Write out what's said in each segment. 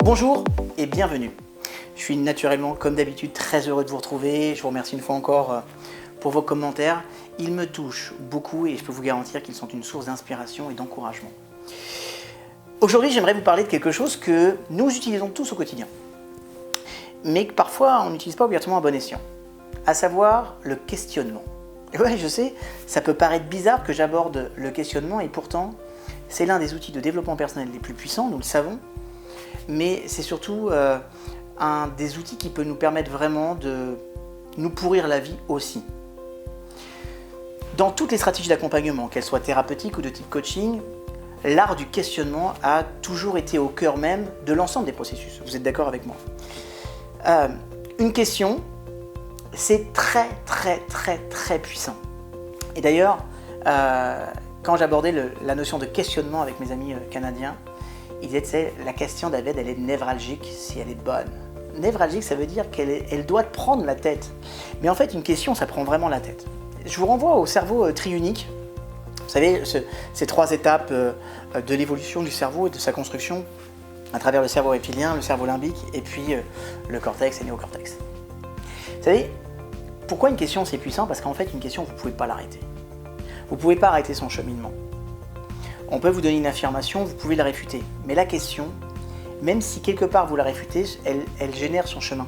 Bonjour et bienvenue. Je suis naturellement, comme d'habitude, très heureux de vous retrouver. Je vous remercie une fois encore pour vos commentaires. Ils me touchent beaucoup et je peux vous garantir qu'ils sont une source d'inspiration et d'encouragement. Aujourd'hui, j'aimerais vous parler de quelque chose que nous utilisons tous au quotidien, mais que parfois on n'utilise pas obligatoirement à bon escient, à savoir le questionnement. Et ouais, je sais, ça peut paraître bizarre que j'aborde le questionnement et pourtant, c'est l'un des outils de développement personnel les plus puissants, nous le savons, mais c'est surtout un des outils qui peut nous permettre vraiment de nous pourrir la vie aussi. Dans toutes les stratégies d'accompagnement, qu'elles soient thérapeutiques ou de type coaching, l'art du questionnement a toujours été au cœur même de l'ensemble des processus. Vous êtes d'accord avec moi ? Une question, c'est très puissant. Et d'ailleurs, quand j'abordais la notion de questionnement avec mes amis canadiens, ils disaient la question d'Aved, elle est névralgique si elle est bonne. Névralgique, ça veut dire qu'elle doit te prendre la tête. Mais en fait, une question, ça prend vraiment la tête. Je vous renvoie au cerveau triunique. Vous savez, ces trois étapes de l'évolution du cerveau et de sa construction à travers le cerveau reptilien, le cerveau limbique et puis le cortex et néocortex. Vous savez, pourquoi une question c'est puissant ? Parce qu'en fait, une question, vous ne pouvez pas l'arrêter. Vous ne pouvez pas arrêter son cheminement. On peut vous donner une affirmation, vous pouvez la réfuter. Mais la question, même si quelque part vous la réfutez, elle génère son chemin.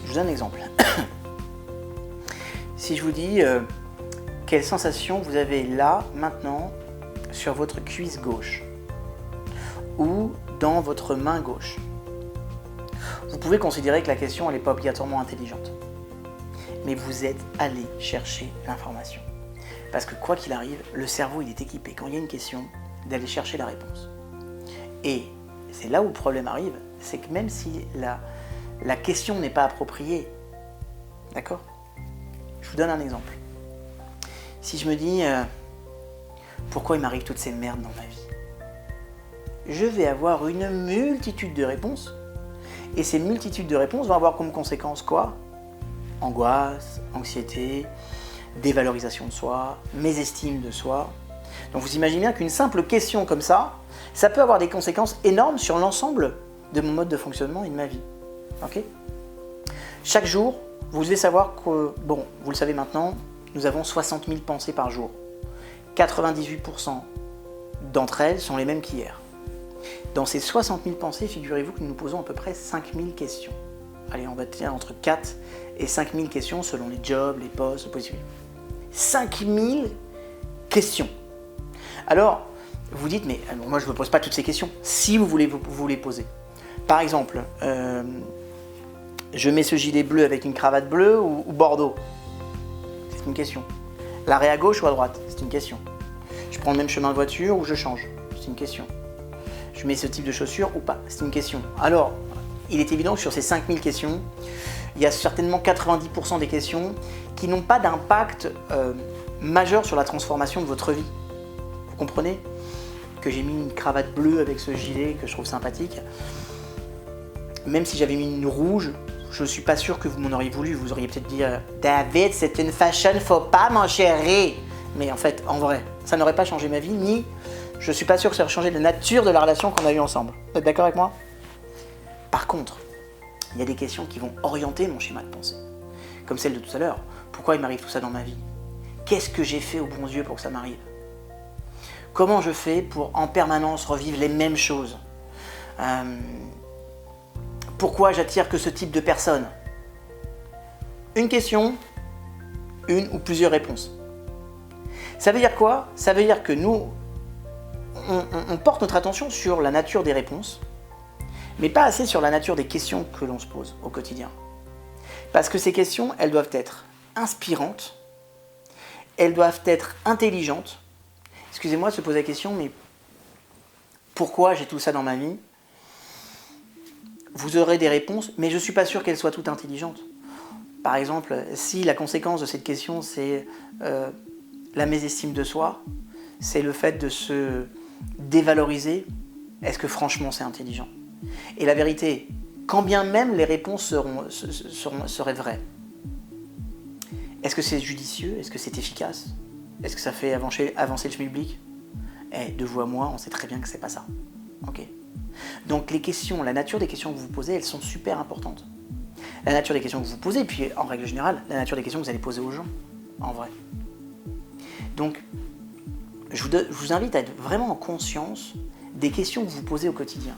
Je vous donne un exemple. Si je vous dis quelle sensation vous avez là, maintenant, sur votre cuisse gauche ou dans votre main gauche, vous pouvez considérer que la question n'est pas obligatoirement intelligente. Mais vous êtes allé chercher l'information. Parce que quoi qu'il arrive, le cerveau il est équipé, quand il y a une question, d'aller chercher la réponse. Et c'est là où le problème arrive, c'est que même si la question n'est pas appropriée, d'accord ? Je vous donne un exemple. Si je me dis, pourquoi il m'arrive toutes ces merdes dans ma vie ? Je vais avoir une multitude de réponses, et ces multitudes de réponses vont avoir comme conséquence quoi ? Angoisse, anxiété, dévalorisation de soi, mésestime de soi. Donc vous imaginez bien qu'une simple question comme ça peut avoir des conséquences énormes sur l'ensemble de mon mode de fonctionnement et de ma vie. Ok ? Chaque jour, vous devez savoir que, bon, vous le savez maintenant, nous avons 60 000 pensées par jour. 98% d'entre elles sont les mêmes qu'hier. Dans ces 60 000 pensées, figurez-vous que nous nous posons à peu près 5 000 questions. Allez, on va dire entre 4 et 5 000 questions selon les jobs, les postes, les possibilités. 5 000 questions. Alors, vous dites, mais moi je ne me pose pas toutes ces questions. Si vous voulez vous les poser. Par exemple, je mets ce gilet bleu avec une cravate bleue ou bordeaux ? C'est une question. L'arrêt à gauche ou à droite ? C'est une question. Je prends le même chemin de voiture ou je change ? C'est une question. Je mets ce type de chaussures ou pas ? C'est une question. Alors, il est évident que sur ces 5000 questions, il y a certainement 90% des questions qui n'ont pas d'impact majeur sur la transformation de votre vie. Vous comprenez ? Que j'ai mis une cravate bleue avec ce gilet que je trouve sympathique. Même si j'avais mis une rouge, je ne suis pas sûr que vous m'en auriez voulu. Vous auriez peut-être dit « David, c'est une fashion, faut pas m'en chérir !» Mais en fait, en vrai, ça n'aurait pas changé ma vie, ni je ne suis pas sûr que ça aurait changé la nature de la relation qu'on a eue ensemble. Vous êtes d'accord avec moi ? Par contre, il y a des questions qui vont orienter mon schéma de pensée. Comme celle de tout à l'heure. Pourquoi il m'arrive tout ça dans ma vie ? Qu'est-ce que j'ai fait au bon Dieu pour que ça m'arrive ? Comment je fais pour en permanence revivre les mêmes choses ? Pourquoi j'attire que ce type de personnes ? Une question, une ou plusieurs réponses. Ça veut dire quoi ? Ça veut dire que nous, on porte notre attention sur la nature des réponses, mais pas assez sur la nature des questions que l'on se pose au quotidien. Parce que ces questions, elles doivent être inspirantes, elles doivent être intelligentes. Excusez-moi de se poser la question, mais pourquoi j'ai tout ça dans ma vie ? Vous aurez des réponses, mais je ne suis pas sûr qu'elles soient toutes intelligentes. Par exemple, si la conséquence de cette question, c'est la mésestime de soi, c'est le fait de se dévaloriser, est-ce que franchement c'est intelligent ? Et la vérité, quand bien même les réponses seraient vraies, est-ce que c'est judicieux ? Est-ce que c'est efficace ? Est-ce que ça fait avancer le schmilblick ? De vous à moi, on sait très bien que c'est pas ça. Ok. Donc les questions, la nature des questions que vous vous posez, elles sont super importantes. La nature des questions que vous vous posez, et puis en règle générale, la nature des questions que vous allez poser aux gens, en vrai. Donc, je vous invite à être vraiment en conscience des questions que vous posez au quotidien,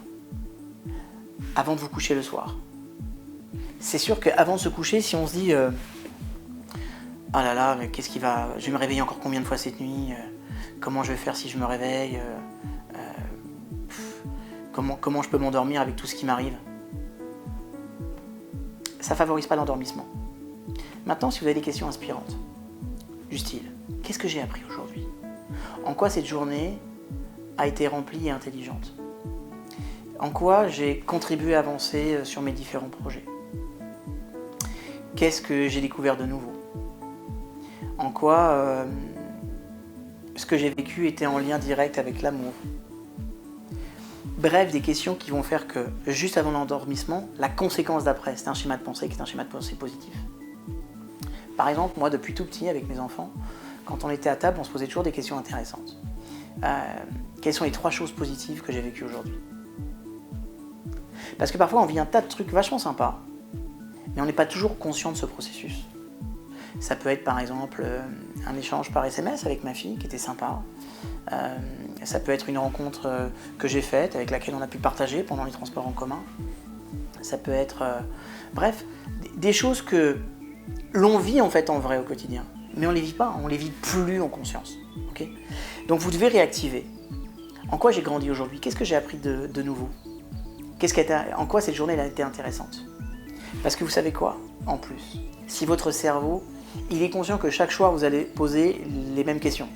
avant de vous coucher le soir. C'est sûr qu'avant de se coucher, si on se dit ah là là, mais qu'est-ce qui va... Je vais me réveiller encore combien de fois cette nuit comment je vais faire si je me réveille comment je peux m'endormir avec tout ce qui m'arrive? Ça ne favorise pas l'endormissement. Maintenant, si vous avez des questions inspirantes, du style, qu'est-ce que j'ai appris aujourd'hui? En quoi cette journée a été remplie et intelligente? En quoi j'ai contribué à avancer sur mes différents projets? Qu'est-ce que j'ai découvert de nouveau? En quoi ce que j'ai vécu était en lien direct avec l'amour? Bref, des questions qui vont faire que, juste avant l'endormissement, la conséquence d'après, c'est un schéma de pensée qui est un schéma de pensée positif. Par exemple, moi, depuis tout petit, avec mes enfants, quand on était à table, on se posait toujours des questions intéressantes. Quelles sont les 3 choses positives que j'ai vécues aujourd'hui? Parce que parfois, on vit un tas de trucs vachement sympas, mais on n'est pas toujours conscient de ce processus. Ça peut être par exemple un échange par SMS avec ma fille qui était sympa. Ça peut être une rencontre que j'ai faite avec laquelle on a pu partager pendant les transports en commun. Ça peut être, bref, des choses que l'on vit en fait en vrai au quotidien. Mais on ne les vit pas, on ne les vit plus en conscience. Okay? Donc vous devez réactiver. En quoi j'ai grandi aujourd'hui? Qu'est-ce que j'ai appris de nouveau? En quoi cette journée a été intéressante? Parce que vous savez quoi, en plus? Si votre cerveau, il est conscient que chaque soir vous allez poser les mêmes questions.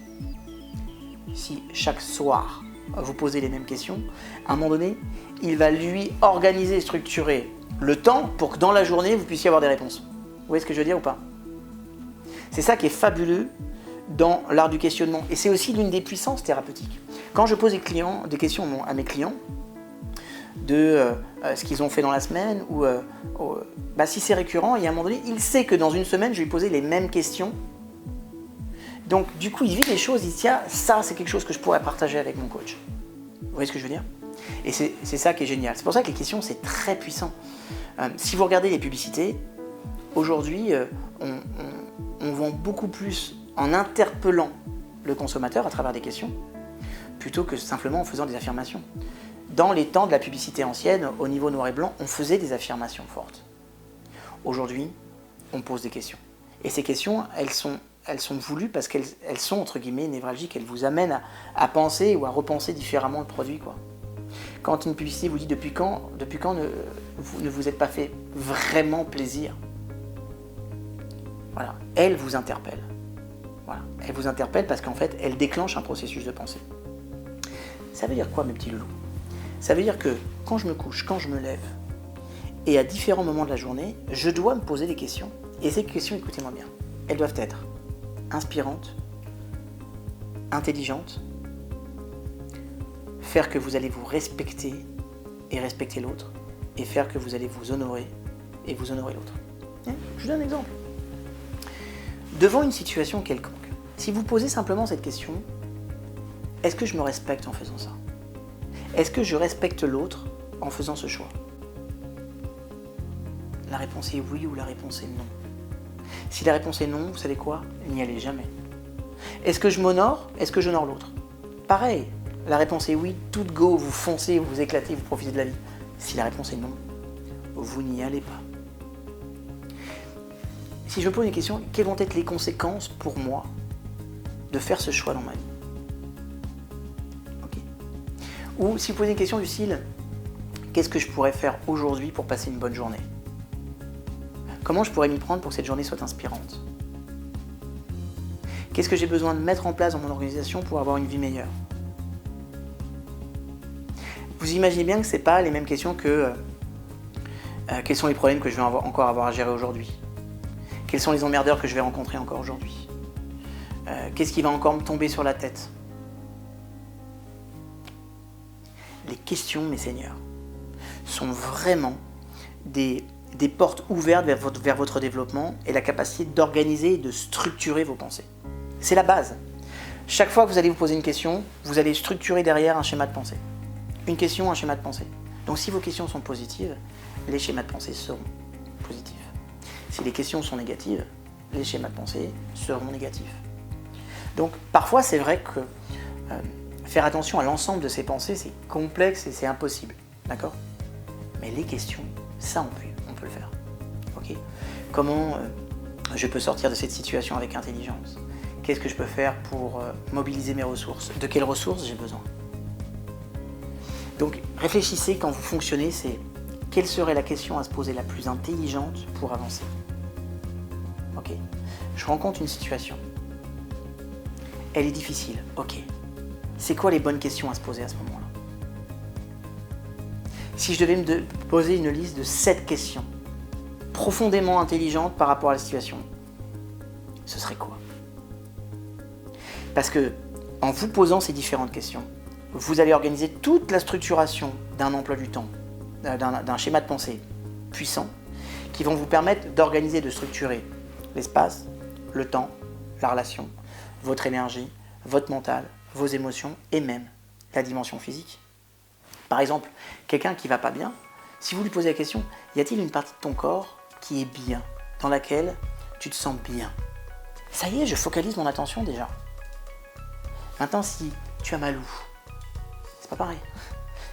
Si chaque soir vous posez les mêmes questions, à un moment donné, il va lui organiser, structurer le temps pour que dans la journée, vous puissiez avoir des réponses. Vous voyez ce que je veux dire ou pas? C'est ça qui est fabuleux dans l'art du questionnement. Et c'est aussi l'une des puissances thérapeutiques. Quand je pose des questions à mes clients, de ce qu'ils ont fait dans la semaine, ou si c'est récurrent, et à un moment donné, il sait que dans une semaine, je vais lui poser les mêmes questions. Donc, du coup, il vit des choses, il se dit, ah, ça, c'est quelque chose que je pourrais partager avec mon coach. Vous voyez ce que je veux dire? Et c'est ça qui est génial. C'est pour ça que les questions, c'est très puissant. Si vous regardez les publicités, aujourd'hui, on vend beaucoup plus en interpellant le consommateur à travers des questions, plutôt que simplement en faisant des affirmations. Dans les temps de la publicité ancienne, au niveau noir et blanc, on faisait des affirmations fortes. Aujourd'hui, on pose des questions. Et ces questions, elles sont voulues parce qu'elles sont, entre guillemets, névralgiques. Elles vous amènent à penser ou à repenser différemment le produit, quoi. Quand une publicité vous dit depuis quand vous ne vous êtes pas fait vraiment plaisir, voilà, elle vous interpelle. Voilà, elle vous interpelle parce qu'en fait, elle déclenche un processus de pensée. Ça veut dire quoi, mes petits loulous? Ça veut dire que quand je me couche, quand je me lève, et à différents moments de la journée, je dois me poser des questions. Et ces questions, écoutez-moi bien, elles doivent être inspirantes, intelligentes, faire que vous allez vous respecter et respecter l'autre, et faire que vous allez vous honorer et vous honorer l'autre. Je vous donne un exemple. Devant une situation quelconque, si vous posez simplement cette question, est-ce que je me respecte en faisant ça? Est-ce que je respecte l'autre en faisant ce choix? La réponse est oui ou la réponse est non. Si la réponse est non, vous savez quoi? N'y allez jamais. Est-ce que je m'honore? Est-ce que j'honore l'autre? Pareil, la réponse est oui, tout go, vous foncez, vous éclatez, vous profitez de la vie. Si la réponse est non, vous n'y allez pas. Si je me pose une question, quelles vont être les conséquences pour moi de faire ce choix dans ma vie? Okay. Ou si vous posez une question du style, qu'est-ce que je pourrais faire aujourd'hui pour passer une bonne journée? Comment je pourrais m'y prendre pour que cette journée soit inspirante? Qu'est-ce que j'ai besoin de mettre en place dans mon organisation pour avoir une vie meilleure? Vous imaginez bien que ce n'est pas les mêmes questions que quels sont les problèmes que je vais encore avoir à gérer aujourd'hui? Quels sont les emmerdeurs que je vais rencontrer encore aujourd'hui? Qu'est-ce qui va encore me tomber sur la tête? Les questions, mes seigneurs, sont vraiment des portes ouvertes vers votre développement et la capacité d'organiser et de structurer vos pensées. C'est la base. Chaque fois que vous allez vous poser une question, vous allez structurer derrière un schéma de pensée. Une question, un schéma de pensée. Donc si vos questions sont positives, les schémas de pensée seront positifs. Si les questions sont négatives, les schémas de pensée seront négatifs. Donc parfois c'est vrai que faire attention à l'ensemble de ces pensées, c'est complexe et c'est impossible. D'accord? Mais les questions, ça on peut le faire. Ok? Comment je peux sortir de cette situation avec intelligence? Qu'est-ce que je peux faire pour mobiliser mes ressources? De quelles ressources j'ai besoin? Donc réfléchissez quand vous fonctionnez, c'est quelle serait la question à se poser la plus intelligente pour avancer? Ok. Je rencontre une situation. Elle est difficile. Ok. C'est quoi les bonnes questions à se poser à ce moment-là? Si je devais me poser une liste de 7 questions profondément intelligentes par rapport à la situation, ce serait quoi? Parce que en vous posant ces différentes questions, vous allez organiser toute la structuration d'un emploi du temps, d'un schéma de pensée puissant, qui vont vous permettre d'organiser, de structurer l'espace, le temps, la relation, votre énergie, votre mental, vos émotions et même la dimension physique. Par exemple, quelqu'un qui ne va pas bien, si vous lui posez la question, y a-t-il une partie de ton corps qui est bien, dans laquelle tu te sens bien? Ça y est, je focalise mon attention déjà. Maintenant, si tu as mal où, c'est pas pareil.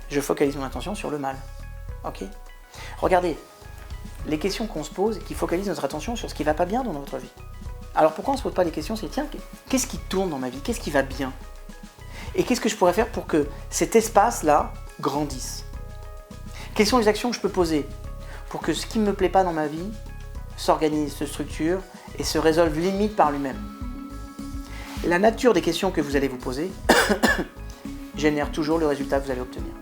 Je focalise mon attention sur le mal. Ok? Regardez, les questions qu'on se pose qui focalisent notre attention sur ce qui ne va pas bien dans notre vie. Alors pourquoi on ne se pose pas les questions? C'est tiens, qu'est-ce qui tourne dans ma vie? Qu'est-ce qui va bien? Et qu'est-ce que je pourrais faire pour que cet espace-là grandisse? Quelles sont les actions que je peux poser pour que ce qui ne me plaît pas dans ma vie s'organise, se structure et se résolve limite par lui-même? La nature des questions que vous allez vous poser génère toujours le résultat que vous allez obtenir.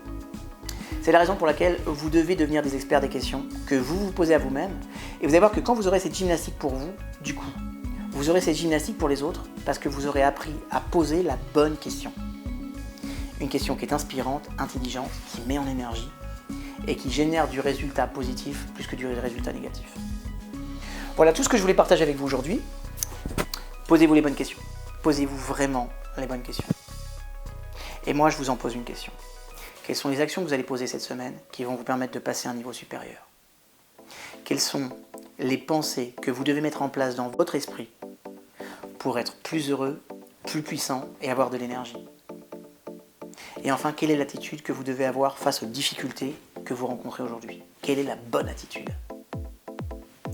C'est la raison pour laquelle vous devez devenir des experts des questions que vous vous posez à vous-même. Et vous allez voir que quand vous aurez cette gymnastique pour vous, du coup, vous aurez cette gymnastique pour les autres parce que vous aurez appris à poser la bonne question. Une question qui est inspirante, intelligente, qui met en énergie et qui génère du résultat positif plus que du résultat négatif. Voilà tout ce que je voulais partager avec vous aujourd'hui. Posez-vous les bonnes questions. Posez-vous vraiment les bonnes questions. Et moi, je vous en pose une question. Quelles sont les actions que vous allez poser cette semaine qui vont vous permettre de passer à un niveau supérieur? Quelles sont les pensées que vous devez mettre en place dans votre esprit pour être plus heureux, plus puissant et avoir de l'énergie? Et enfin, quelle est l'attitude que vous devez avoir face aux difficultés que vous rencontrez aujourd'hui? Quelle est la bonne attitude?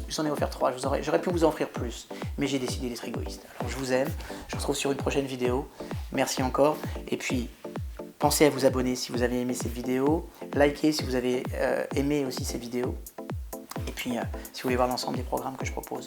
Je vous en ai offert 3, j'aurais pu vous en offrir plus, mais j'ai décidé d'être égoïste. Alors je vous aime, je vous retrouve sur une prochaine vidéo. Merci encore, et puis pensez à vous abonner si vous avez aimé cette vidéo, likez si vous avez aimé aussi cette vidéo, et puis si vous voulez voir l'ensemble des programmes que je propose.